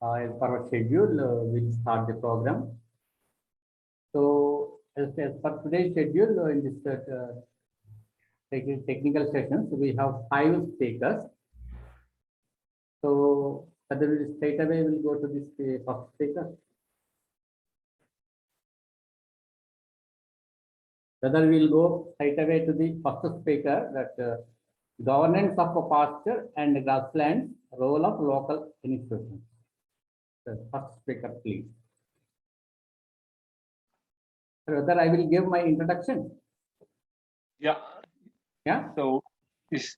As per our schedule, we'll start the program. So, as per today's schedule, in this technical sessions, we have 5 speakers. So, straight away we'll go to this first speaker. Whether we'll go straight away to the first speaker, that governance of a pasture and grasslands, role of local institutions. The first speaker, please. Whether I will give my introduction. Yeah. Yeah. So is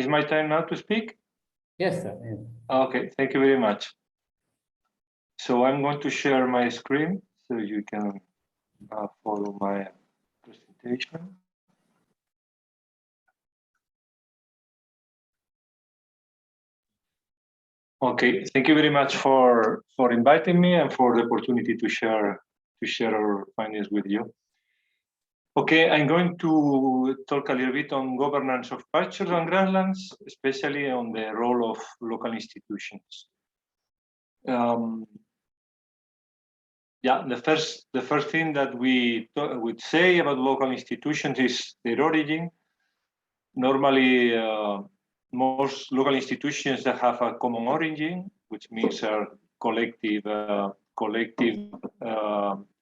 my time now to speak? Yes, sir. Yes. Okay. Thank you very much. So I'm going to share my screen so you can follow my presentation. Okay. Thank you very much for inviting me and for the opportunity to share our findings with you. Okay, I'm going to talk a little bit on governance of pastures and grasslands, especially on the role of local institutions. Yeah, the first thing that we would say about local institutions is their origin. Normally, most local institutions that have a common origin, which means are collective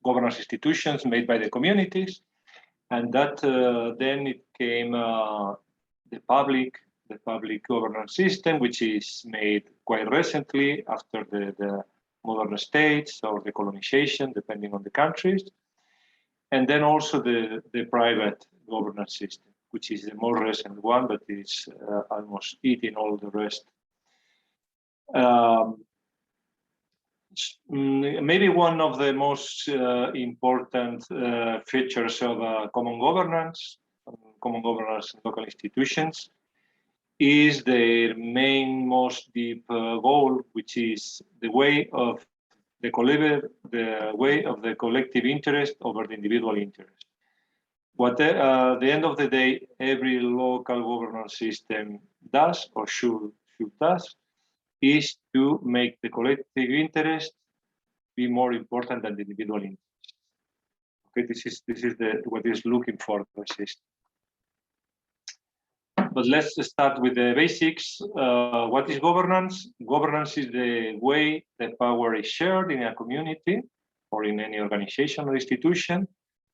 governance institutions made by the communities. And that then it came the public governance system, which is made quite recently after the modern states or the colonization, depending on the countries. And then also the private governance system, which is the more recent one, but it's almost eating all the rest. Maybe one of the most important features of common governance in local institutions is their most deep goal, which is the way of the collective interest over the individual interest. What at the end of the day, every local governance system does or should does is to make the collective interest be more important than the individual interest. Okay, this is what is looking for the system. But let's start with the basics. What is governance? Governance is the way the power is shared in a community or in any organization or institution,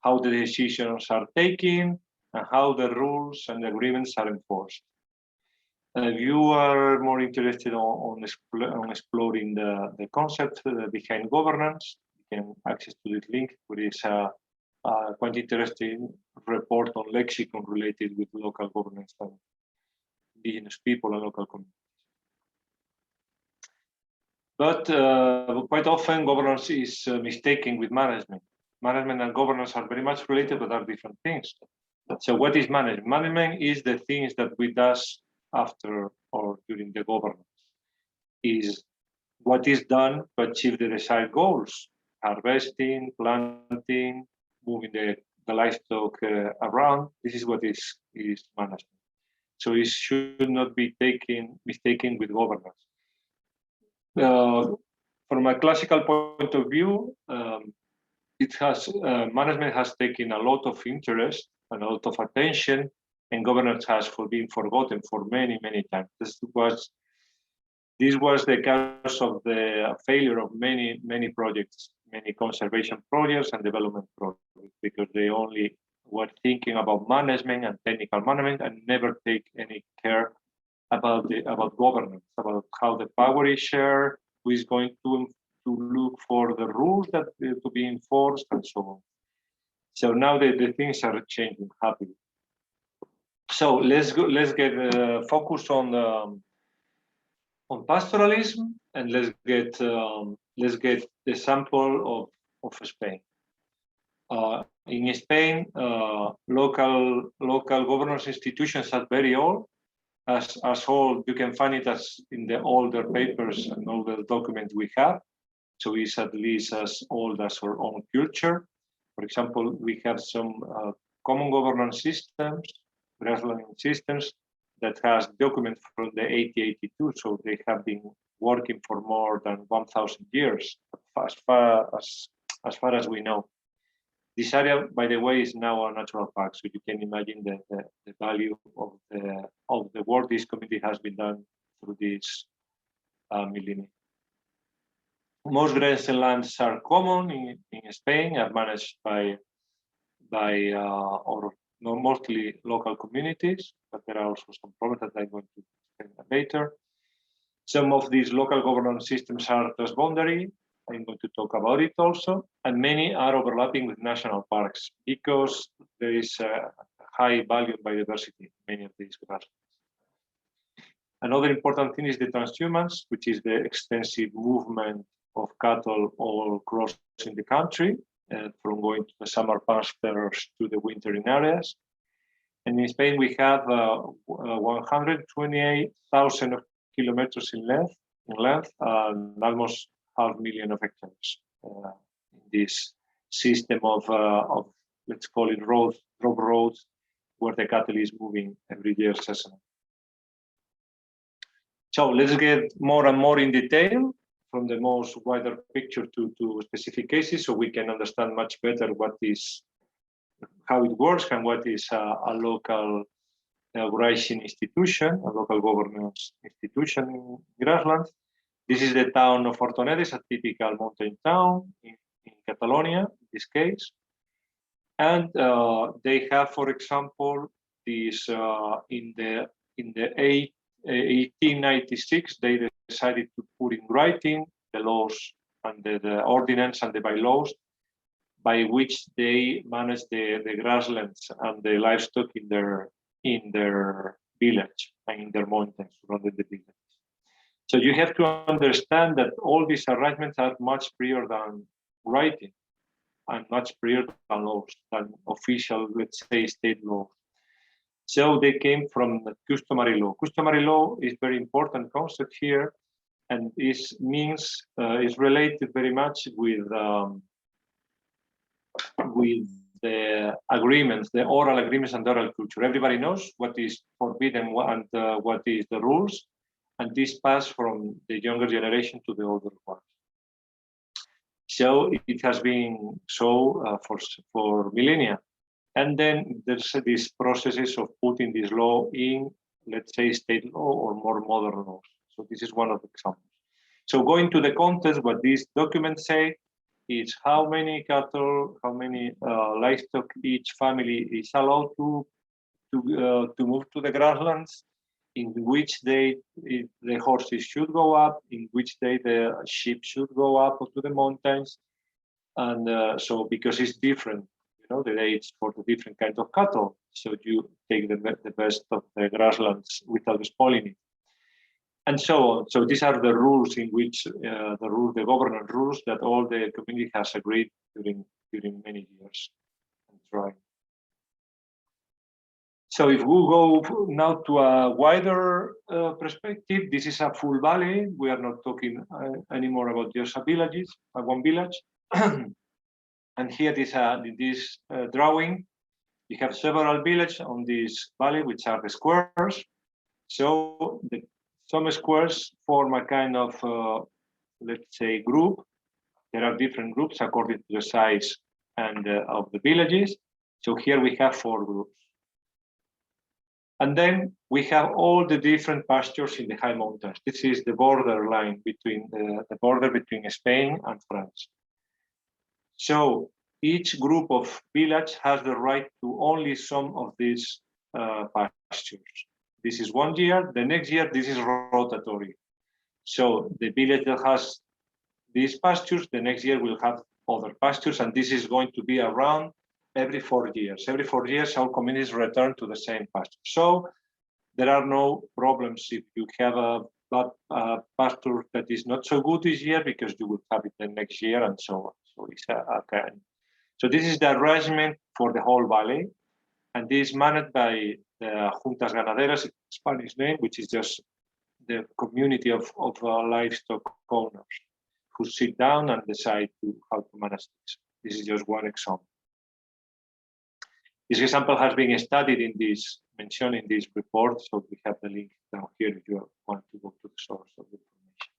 how the decisions are taken, and how the rules and the agreements are enforced. If you are more interested on exploring the concept behind governance, you can access to this link, which is a quite interesting report on lexicon related with local governance and indigenous people and local communities. But quite often governance is mistaken with management. Management and governance are very much related, but are different things. So what is management? Management is the things that we do after or during the governance. Is what is done to achieve the desired goals: harvesting, planting, moving the livestock around. This is what is management. So it should not be mistaken with governance. From a classical point of view, management has taken a lot of interest and a lot of attention, and governance has been forgotten for many times. This was the cause of the failure of many projects, many conservation projects and development projects, because they only were thinking about management and technical management and never take any care about governance, about how the power is shared, who is going to look for the rules that to be enforced, and so on. So now the things are changing happily. So let's get focused on pastoralism, and let's get the sample of Spain. In Spain, local governance institutions are very old. As old, you can find it as in the older papers and all the documents we have. So it's at least as old as our own culture. For example, we have some common governance systems, grassland systems, that has documents from the 1882. So they have been working for more than 1,000 years, as far as we know. This area, by the way, is now a natural park, so you can imagine the value of the work this community has been done through this millennia. Most grazing lands are common in Spain, are managed by or mostly local communities, but there are also some problems that I'm going to explain later. Some of these local governance systems are transboundary. I'm going to talk about it also, and many are overlapping with national parks because there is a high value of biodiversity in many of these grasslands. Another important thing is the transhumance, which is the extensive movement of cattle all crossing the country, from going to the summer pastures to the wintering areas. And in Spain, we have 128,000 kilometers in length, and almost 500,000 hectares in this system of let's call it drop roads, where the cattle is moving every year seasonally. So let's get more and more in detail from the most wider picture to specific cases, so we can understand much better how it works and what is a local grazing institution, a local governance institution in grasslands. This is the town of Hortonedes, a typical mountain town in Catalonia, in this case. And they have, for example, this in the 1896, they decided to put in writing the laws and the ordinance and the bylaws by which they manage the grasslands and the livestock in their village and in their mountains surrounding the village. So you have to understand that all these arrangements are much prior than writing and much prior than laws, than official, let's say, state law. So they came from the customary law. Customary law is very important concept here, and is related very much with the agreements, the oral agreements and oral culture. Everybody knows what is forbidden and what is the rules, and this passed from the younger generation to the older ones. So it has been so for millennia. And then there's these processes of putting this law in, let's say, state law or more modern laws. So this is one of the examples. So going to the context, what these documents say is how many cattle, how many livestock each family is allowed to move to the grasslands, in which day the horses should go up, in which day the sheep should go up to the mountains. And so because it's different, the age for the different kinds of cattle. So you take the best of the grasslands without spoiling it. And so on. So these are the rules in which the governance rules that all the community has agreed during many years and trying. So if we go now to a wider perspective, this is a full valley. We are not talking anymore about just one village. And here this drawing, you have several villages on this valley, which are the squares. So some squares form a kind of, let's say, group. There are different groups according to the size and of the villages. So here we have 4 groups. And then we have all the different pastures in the high mountains. This is the border line between the border between Spain and France. So each group of village has the right to only some of these pastures. This is 1 year. The next year, this is rotatory. So the village that has these pastures, the next year will have other pastures, and this is going to be around every 4 years. Every 4 years, our communities return to the same pasture. So there are no problems if you have a pasture that is not so good this year, because you will have it the next year, and so on. So it's okay. So this is the arrangement for the whole valley, and this is managed by the Juntas Ganaderas, Spanish name, which is just the community of livestock owners who sit down and decide how to manage this. This is just one example. This example has been studied mentioned in this report, so we have the link down here if you want to go to the source of the information.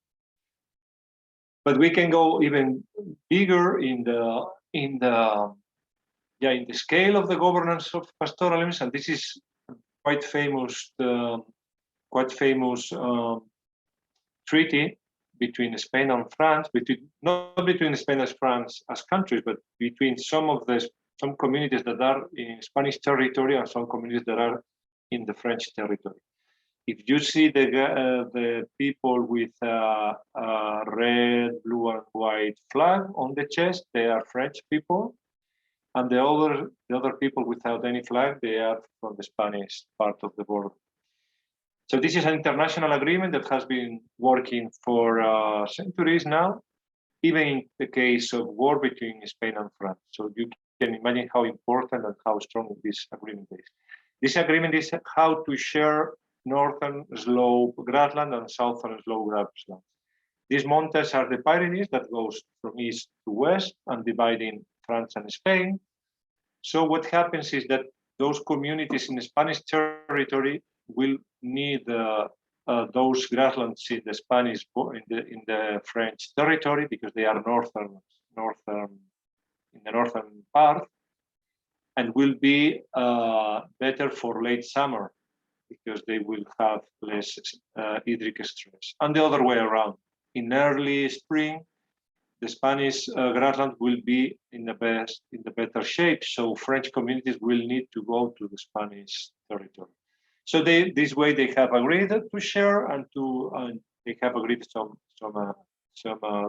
But we can go even bigger in the scale of the governance of pastoralism, and this is quite famous treaty between Spain and France, not between Spain and France as countries, but between some communities that are in Spanish territory and some communities that are in the French territory. If you see the people with a red, blue, and white flag on the chest, they are French people, and the other people without any flag, they are from the Spanish part of the border. So this is an international agreement that has been working for centuries now, even in the case of war between Spain and France. So you can imagine how important and how strong this agreement is. This agreement is how to share northern slope grassland and southern slope grassland. These mountains are the Pyrenees that goes from east to west and dividing France and Spain. So what happens is that those communities in the Spanish territory will need those grasslands in the Spanish in the French territory because they are in the northern part, and will be better for late summer because they will have less hydric stress. And the other way around, in early spring, the Spanish grassland will be in the better shape. So French communities will need to go to the Spanish territory. So this way they have agreed to share, and they have agreed some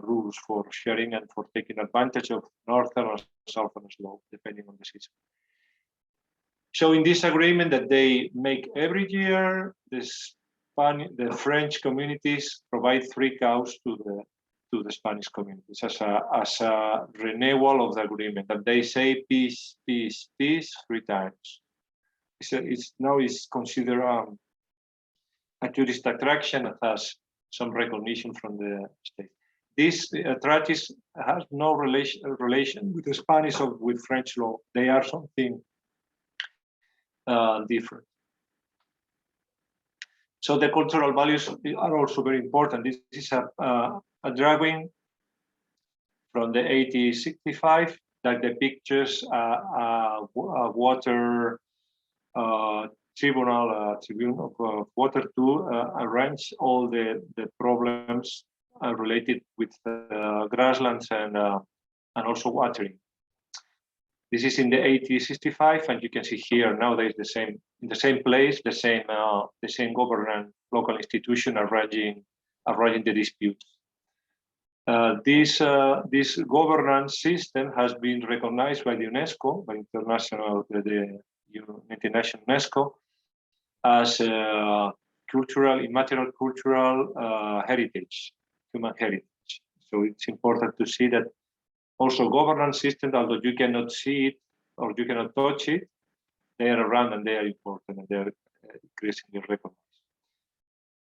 rules for sharing and for taking advantage of northern or southern slope, depending on the season. So in this agreement that they make every year, the French communities provide 3 cows to the Spanish communities as a renewal of the agreement, and they say peace, peace, peace 3 times. It's now considered a tourist attraction and has some recognition from the state. This treaties has no relation with the Spanish or with French law. They are something different. So the cultural values are also very important. This is a drawing from the 1865 that depicts a water tribune of water to arrange all the problems related with grasslands and also watering. This is in the 1865, and you can see here nowadays in the same place, the same government local institution arranging the disputes. This governance system has been recognized by the UNESCO, by the international UNESCO, as immaterial cultural heritage, human heritage. So it's important to see that also governance systems, although you cannot see it or you cannot touch it, they are around and they are important and they are increasingly recognized.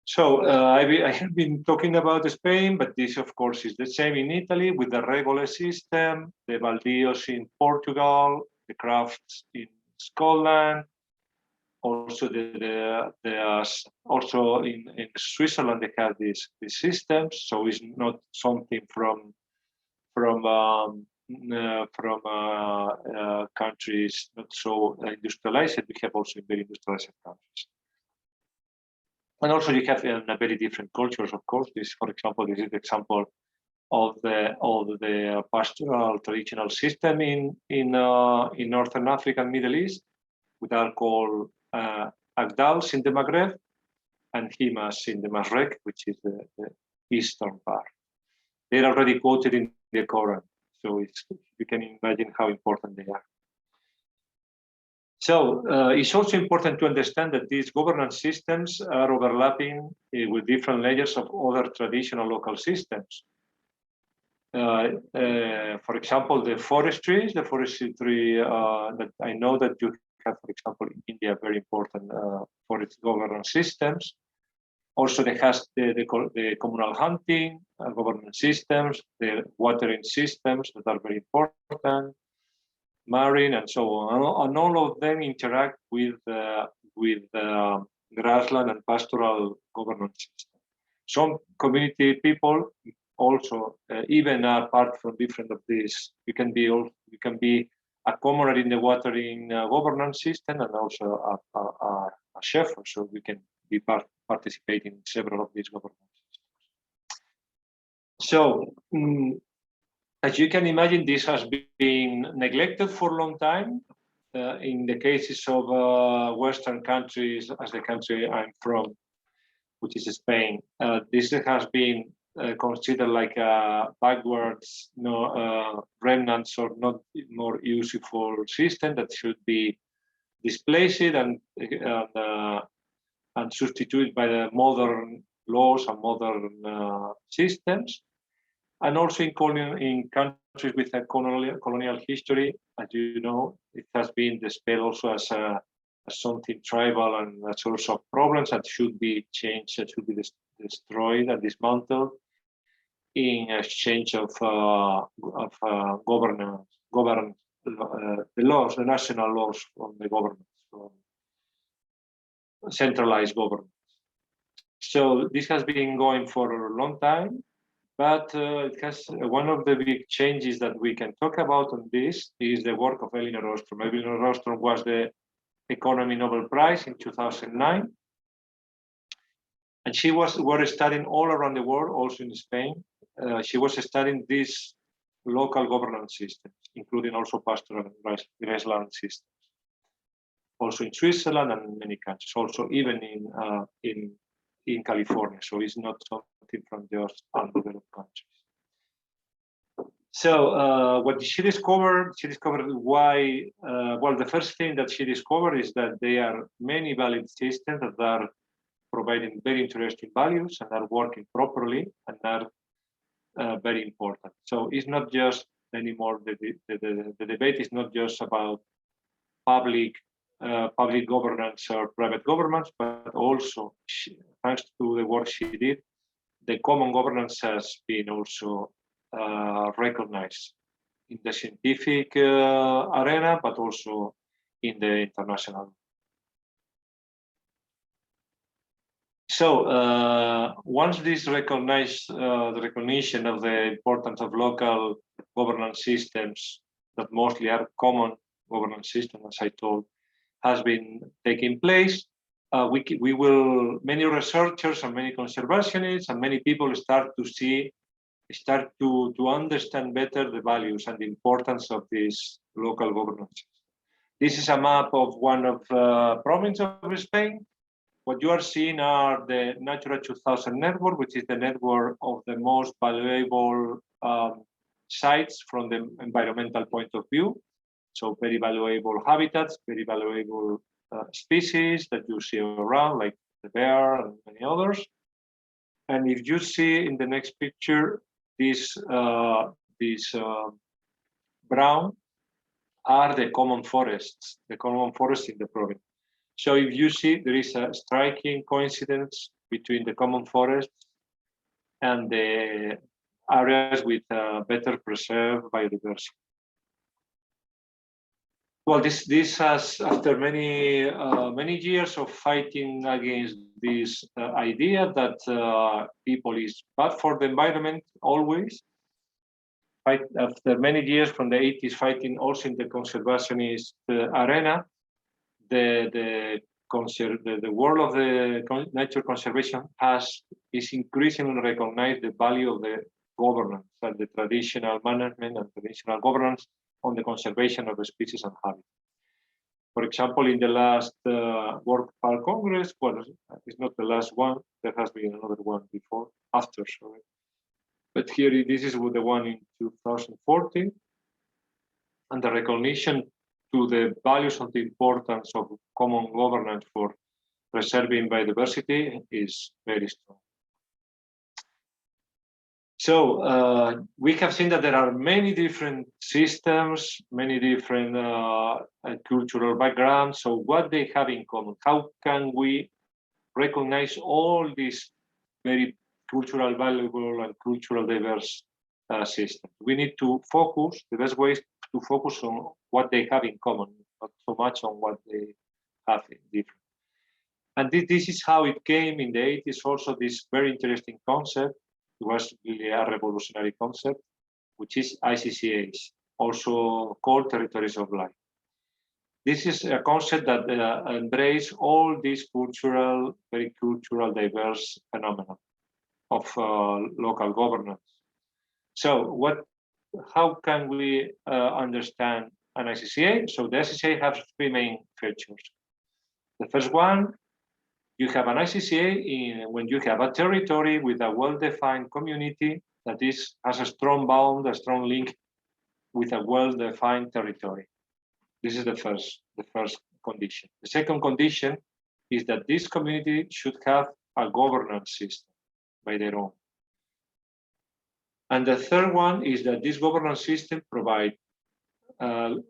So I have been talking about Spain, but this of course is the same in Italy with the regole system, the baldios in Portugal, the crafts in Scotland, also also in Switzerland they have these systems. So it's not something from countries not so industrialized. We have also very industrialized countries. And also you have very different cultures, of course. This, for example, this is the example of the pastoral traditional system in Northern Africa and Middle East, which are called Agdals in the Maghreb and Himas in the Masrek, which is the eastern part. They're already quoted in the Quran, so you can imagine how important they are. So it's also important to understand that these governance systems are overlapping with different layers of other traditional local systems. For example, the forestry that I know that you have, for example, in India, very important forest governance systems. Also, they have the communal hunting governance systems, the watering systems that are very important, marine, and so on. And all of them interact with grassland and pastoral governance systems. Some community people also even apart from different of these, you can be a commoner in the watering governance system and also a chef, so we can be participating in several of these governance systems. So as you can imagine, this has been neglected for a long time. In the cases of Western countries, as the country I'm from, which is Spain, this has been considered like a backwards, remnants or not more useful system that should be displaced and substituted by the modern laws and modern systems. And also in countries with a colonial history, as you know, it has been displayed also as something tribal and a source of problems that should be changed, that should be destroyed and dismantled in exchange of governance, the laws, the national laws from the government, from centralized government. So this has been going for a long time. But it has one of the big changes that we can talk about on this is the work of Elinor Ostrom. Elinor Ostrom was the Economy Nobel Prize in 2009. And she was studying all around the world, also in Spain. She was studying these local governance systems, including also pastoral and grassland systems. Also in Switzerland and many countries, also even in California. So it's not something from just undeveloped countries. So what she discovered why, well, the first thing that she discovered is that there are many valid systems that are providing very interesting values and are working properly and are very important. So it's not just anymore, the debate is not just about public governance or private governance, but also, thanks to the work she did, the common governance has been also recognized in the scientific arena, but also in the international. So once this recognized the recognition of the importance of local governance systems that mostly are common governance systems, as I told, has been taking place, many researchers and many conservationists and many people start to understand better the values and the importance of these local governance. This is a map of one of the provinces of Spain. What you are seeing are the Natura 2000 network, which is the network of the most valuable sites from the environmental point of view. So very valuable habitats, very valuable species that you see around, like the bear and many others. And if you see in the next picture, these brown are the common forests in the province. So if you see, there is a striking coincidence between the common forests and the areas with better preserved biodiversity. Well, this has, after many years of fighting against this idea that people is bad for the environment always, after many years from the 80s fighting also in the conservationist arena, the world of the nature conservation is increasingly recognized the value of the governance and the traditional management and traditional governance on the conservation of the species and habitat. For example, in the last World Park Congress, well, it's not the last one, there has been another one before, after, sorry. But here, this is the one in 2014, and the recognition to the values and the importance of common governance for preserving biodiversity is very strong. So we have seen that there are many different systems, many different cultural backgrounds. So what they have in common? How can we recognize all these very cultural valuable and cultural diverse systems? We need to focus, the best way is to focus on what they have in common, not so much on what they have in different. And this is how it came in the 80s, also this very interesting concept It was really a revolutionary concept, which is ICCAs, also called territories of life. This is a concept that embraces all these very cultural, diverse phenomena of local governance. So how can we understand an ICCA? So the ICCA has three main features. The first one, you have an ICCA when you have a territory with a well-defined community that has a strong bond, a strong link with a well-defined territory. This is the first condition. The second condition is that this community should have a governance system by their own. And the third one is that this governance system provides a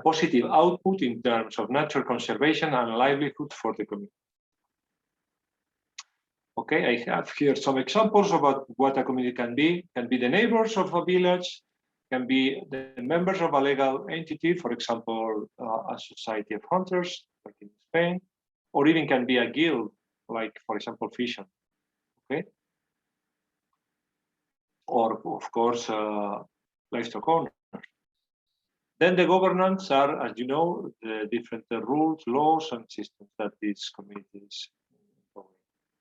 positive output in terms of nature conservation and livelihood for the community. Okay, I have here some examples about what a community can be. Can be the neighbors of a village, can be the members of a legal entity, for example, a society of hunters, like in Spain, or even can be a guild, like, for example, fishing. Okay. Or, of course, livestock owners. Then the governance are, as you know, the different rules, laws, and systems that these communities follow.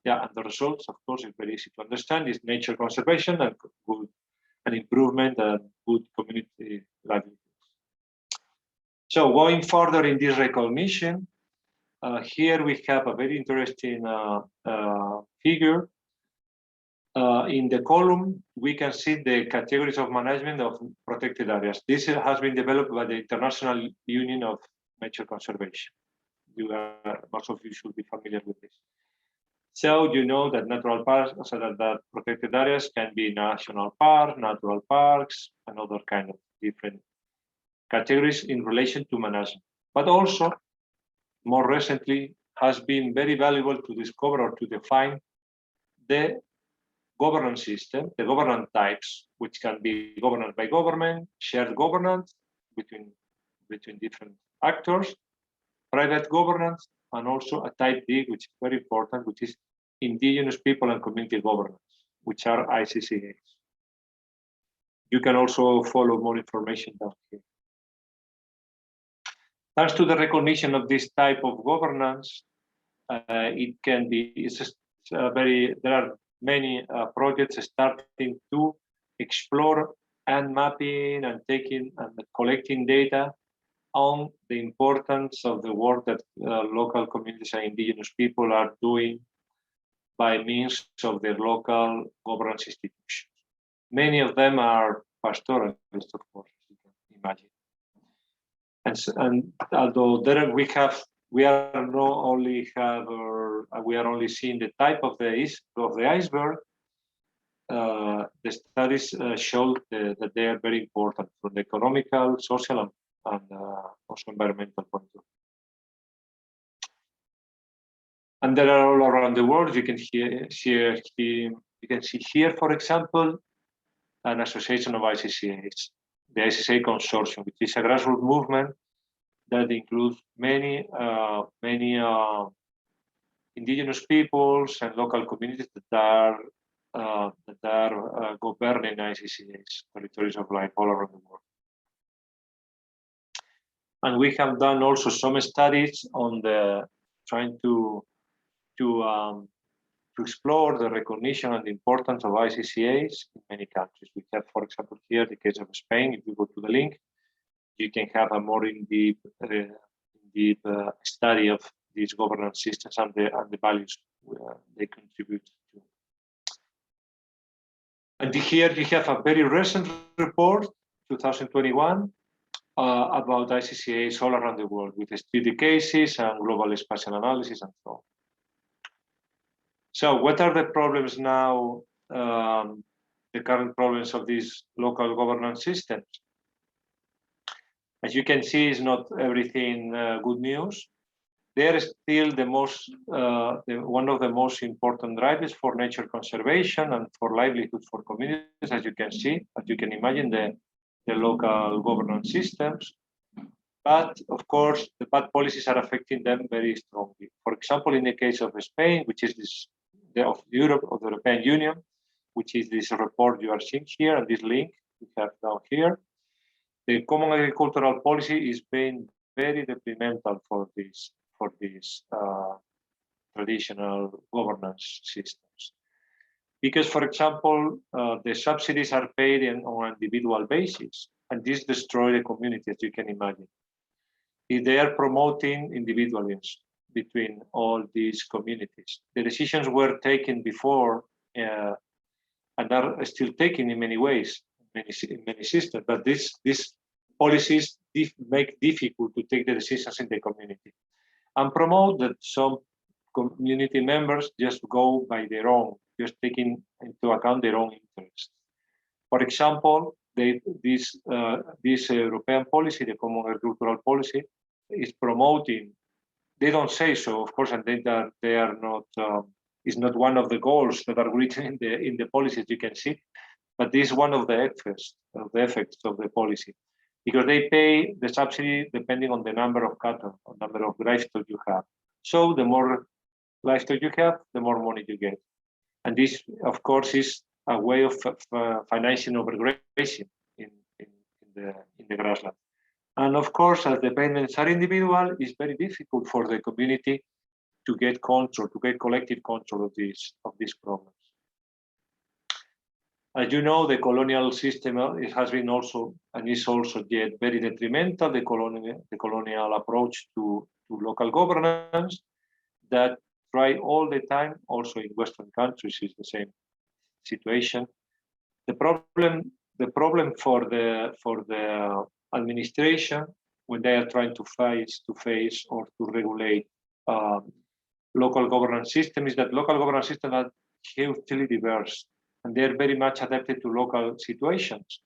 Yeah, and the results, of course, is very easy to understand. Is nature conservation and good and improvement and good community livelihoods. So going further in this recognition, here we have a very interesting figure. In the column, we can see the categories of management of protected areas. This has been developed by the International Union of Nature Conservation. Most of you should be familiar with this. So you know that natural parks, so that protected areas can be national parks, natural parks, and other kind of different categories in relation to management. But also, more recently, has been very valuable to discover or to define the governance system, the governance types, which can be governance by government, shared governance between different actors, private governance, and also a type D, which is very important, which is indigenous people and community governance, which are ICCAs. You can also follow more information down here. Thanks to the recognition of this type of governance, it can be, there are many projects starting to explore and mapping and taking and collecting data on the importance of the work that local communities and indigenous people are doing by means of their local governance institutions. Many of them are pastoralists, of course, you can imagine. And although we are only seeing the type of the iceberg, the studies show that they are very important from the economical, social, and also environmental point of view. And they are all around the world. You can see here, for example, an association of ICCAs, the ICCA Consortium, which is a grassroots movement that includes many indigenous peoples and local communities that are governing ICCAs, territories of life all around the world. And we have done also some studies on trying to explore the recognition and the importance of ICCAs in many countries. We have, for example, here the case of Spain. If you go to the link, you can have a more in-deep study of these governance systems and the values they contribute to. And here you have a very recent report, 2021, about ICCAs all around the world with study cases and global spatial analysis and so on. So what are the problems now, the current problems of these local governance systems? As you can see, it's not everything good news. They're still one of the most important drivers for nature conservation and for livelihood for communities, as you can see, as you can imagine, the local governance systems. But of course, the bad policies are affecting them very strongly. For example, in the case of Spain, which is of Europe, of the European Union, which is this report you are seeing here, and this link we have down here. The common agricultural policy is being very detrimental for these traditional governance systems. Because, for example, the subsidies are paid on an individual basis, and this destroys the community, as you can imagine. If they are promoting individualism between all these communities, the decisions were taken before and are still taken in many ways, in many systems, but these policies make difficult to take the decisions in the community and promote that some community members just go by their own, just taking into account their own interests. For example, this European policy, the Common Agricultural Policy, is promoting. They don't say so, of course, and they are not. Is not one of the goals that are written in the policy, as you can see, but this is one of the effects of the policy, because they pay the subsidy depending on the number of cattle, or number of livestock you have. So the more livestock you have, the more money you get. And this, of course, is a way of financing overgrazing in the grassland. And of course, as the payments are individual, it's very difficult for the community to get control, to get collective control of these problems. As you know, the colonial system has been also and is also yet very detrimental. The colonial approach to local governance that try all the time, also in Western countries, is the same situation. The problem for the administration when they are trying to face or to regulate local governance system is that local governance systems are hugely diverse and they're very much adapted to local situations.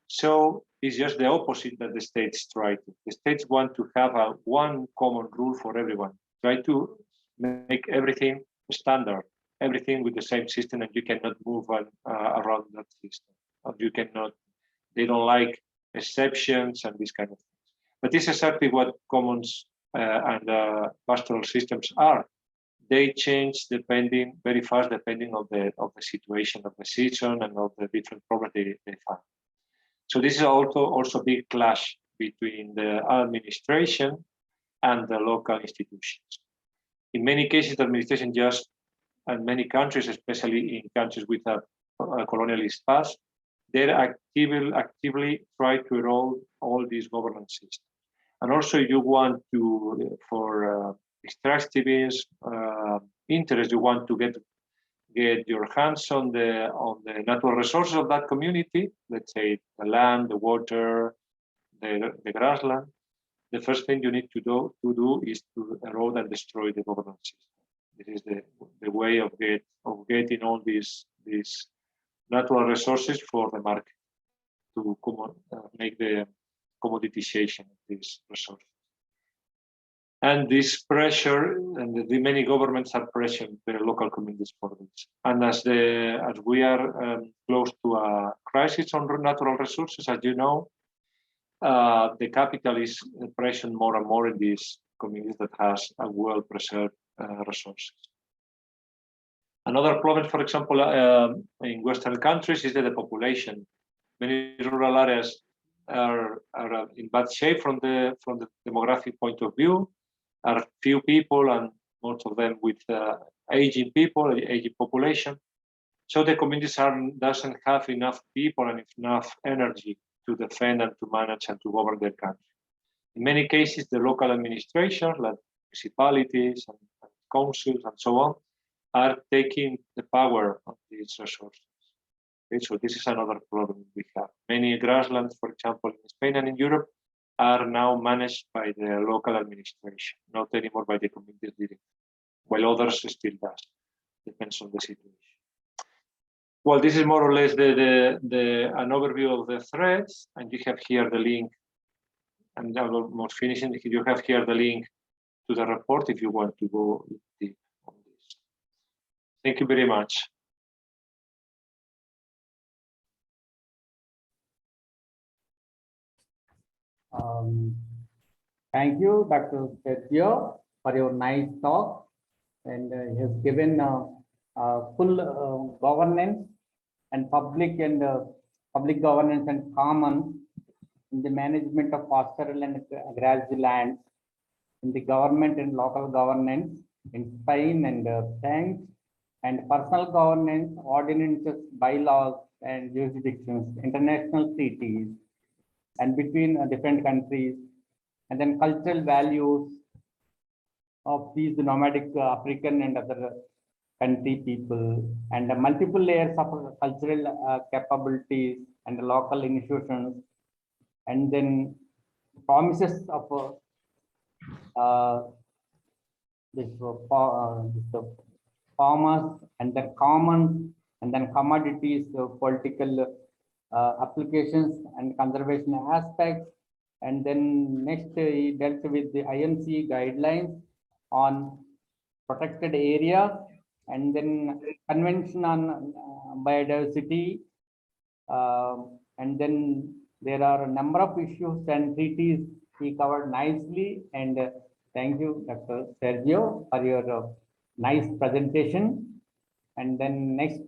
So it's just the opposite that the states try to. The states want to have one common rule for everyone, try to make everything standard, everything with the same system, and you cannot move around that system. Or you cannot, they don't like exceptions and these kind of things. But this is exactly what commons and pastoral systems are. They change very fast depending on the situation of the season and of the different problems they find. So this is also a big clash between the administration and the local institutions. In many cases, the administration and many countries, especially in countries with a colonialist past, they actively try to erode all these governance systems. And also, you want to, for extractivist interest, you want to get your hands on the natural resources of that community. Let's say the land, the water, the grassland. The first thing you need to do is to erode and destroy the governance system. This is the way of getting all these natural resources for the market to make the commoditization of these resources. And this pressure, and the many governments are pressuring the local communities for this. And as we are close to a crisis on natural resources, as you know, the capital is pressured more and more in these communities that has a well-preserved resources. Another problem, for example, in Western countries is that the population. Many rural areas are in bad shape from the demographic point of view. Are few people, and most of them with aging population. So the communities doesn't have enough people and enough energy to defend and to manage and to govern their country. In many cases, the local administration, like municipalities and councils and so on, are taking the power of these resources. Okay, so this is another problem we have. Many grasslands, for example, in Spain and in Europe, are now managed by the local administration, not anymore by the communities directly, while others still does. Depends on the situation. Well, this is more or less an overview of the threats, and you have here the link, and I'm almost finishing. You have here the link to the report if you want to go deep on this. Thank you very much. Thank you, Dr. Sergio, for your nice talk, and he has given full governance and public governance and common in the management of pastoral and grazing lands, in the government and local governance in Spain and France, and personal governance, ordinances, bylaws, and jurisdictions, international treaties, and between different countries, and then cultural values of these nomadic African and other country people, and multiple layers of cultural capabilities and local institutions, and then promises of this farmers, and then commons, and then commodities, political applications and conservation aspects. And then next he dealt with the IMC guidelines on protected area, and then convention on biodiversity, and then there are a number of issues and treaties he covered nicely. And thank you, Dr. Sergio, for your nice presentation. And then next